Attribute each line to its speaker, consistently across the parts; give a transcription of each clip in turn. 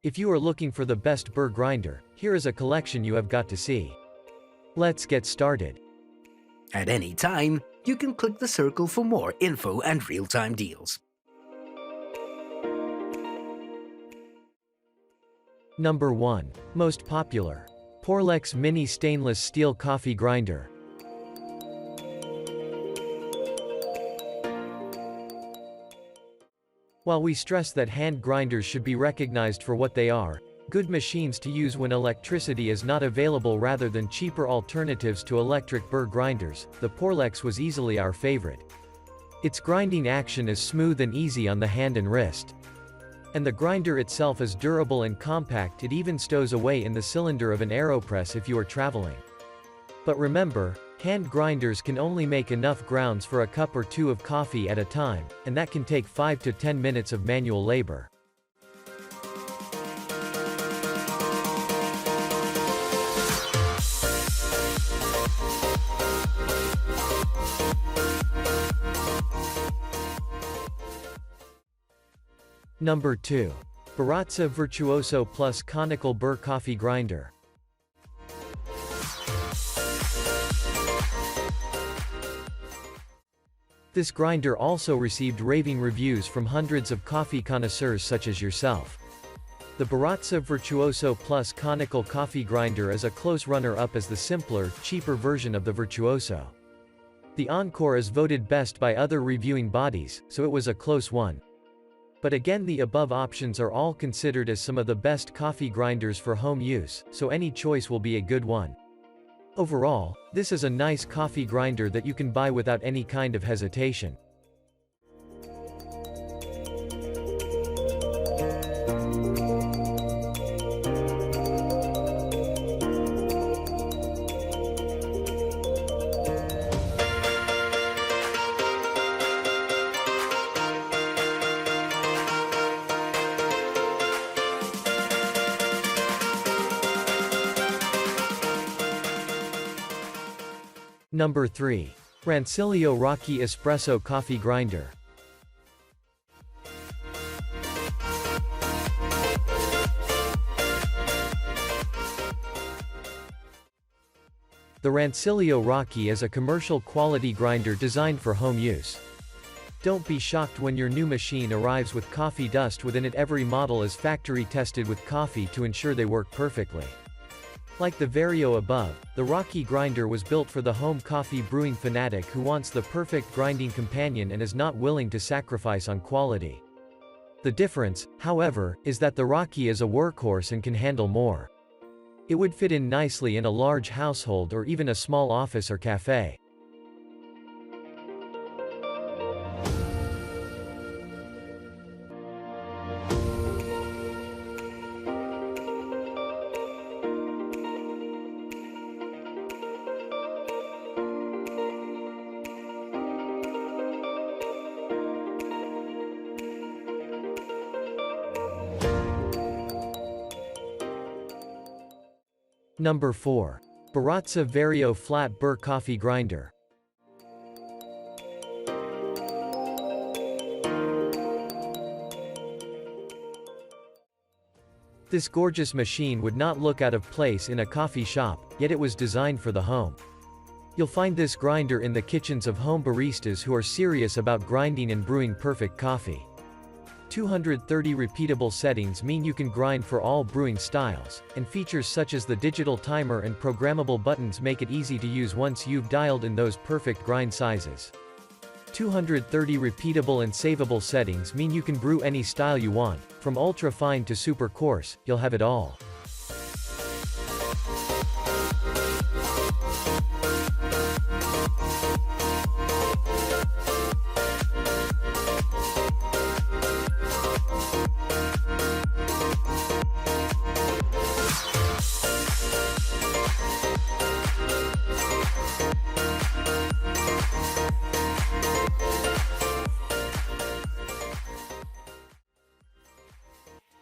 Speaker 1: If you are looking for the best Burr grinder, here is a collection you have got to see. Let's get started.
Speaker 2: At any time, you can click the circle for more info and real-time deals.
Speaker 1: Number 1. Most popular. Porlex Mini Stainless Steel Coffee Grinder. While we stress that hand grinders should be recognized for what they are, good machines to use when electricity is not available rather than cheaper alternatives to electric Burr grinders, the Porlex was easily our favorite. Its grinding action is smooth and easy on the hand and wrist. And the grinder itself is durable and compact, it even stows away in the cylinder of an AeroPress if you are traveling. But remember, hand grinders can only make enough grounds for a cup or two of coffee at a time, and that can take 5 to 10 minutes of manual labor. Number 2. Baratza Virtuoso Plus Conical Burr Coffee Grinder. This grinder also received raving reviews from hundreds of coffee connoisseurs such as yourself. The Baratza Virtuoso Plus Conical Coffee Grinder is a close runner-up as the simpler, cheaper version of the Virtuoso. The Encore is voted best by other reviewing bodies, so it was a close one. But again, the above options are all considered as some of the best coffee grinders for home use, so any choice will be a good one. Overall, this is a nice coffee grinder that you can buy without any kind of hesitation. Number 3. Rancilio Rocky Espresso Coffee Grinder. The Rancilio Rocky is a commercial quality grinder designed for home use. Don't be shocked when your new machine arrives with coffee dust within it. Every model is factory tested with coffee to ensure they work perfectly. Like the Vario above, the Rocky grinder was built for the home coffee brewing fanatic who wants the perfect grinding companion and is not willing to sacrifice on quality. The difference, however, is that the Rocky is a workhorse and can handle more. It would fit in nicely in a large household or even a small office or cafe. Number 4. Baratza Vario Flat Burr Coffee Grinder. This gorgeous machine would not look out of place in a coffee shop, yet it was designed for the home. You'll find this grinder in the kitchens of home baristas who are serious about grinding and brewing perfect coffee. 230 repeatable settings mean you can grind for all brewing styles, and features such as the digital timer and programmable buttons make it easy to use once you've dialed in those perfect grind sizes. 230 repeatable and savable settings mean you can brew any style you want, from ultra fine to super coarse, you'll have it all.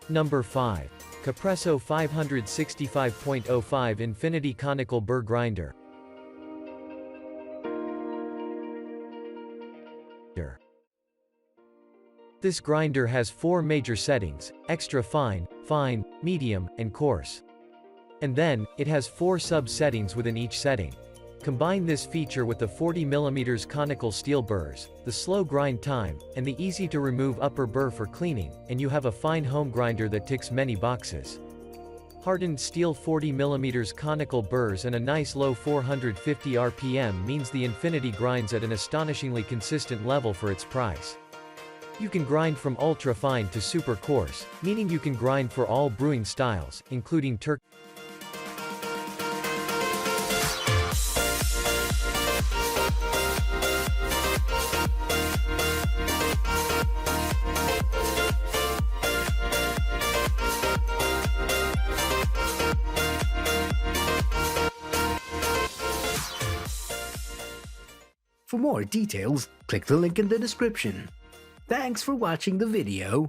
Speaker 1: Number 5. Capresso 565.05 Infinity Conical Burr Grinder. This grinder has 4 major settings: extra fine, fine, medium, and coarse. And then, it has 4 sub-settings within each setting. Combine this feature with the 40mm conical steel burrs, the slow grind time, and the easy-to-remove upper burr for cleaning, and you have a fine home grinder that ticks many boxes. Hardened steel 40mm conical burrs and a nice low 450 RPM means the Infinity grinds at an astonishingly consistent level for its price. You can grind from ultra-fine to super coarse, meaning you can grind for all brewing styles, including Turk.
Speaker 2: For more details, click the link in the description. Thanks for watching the video.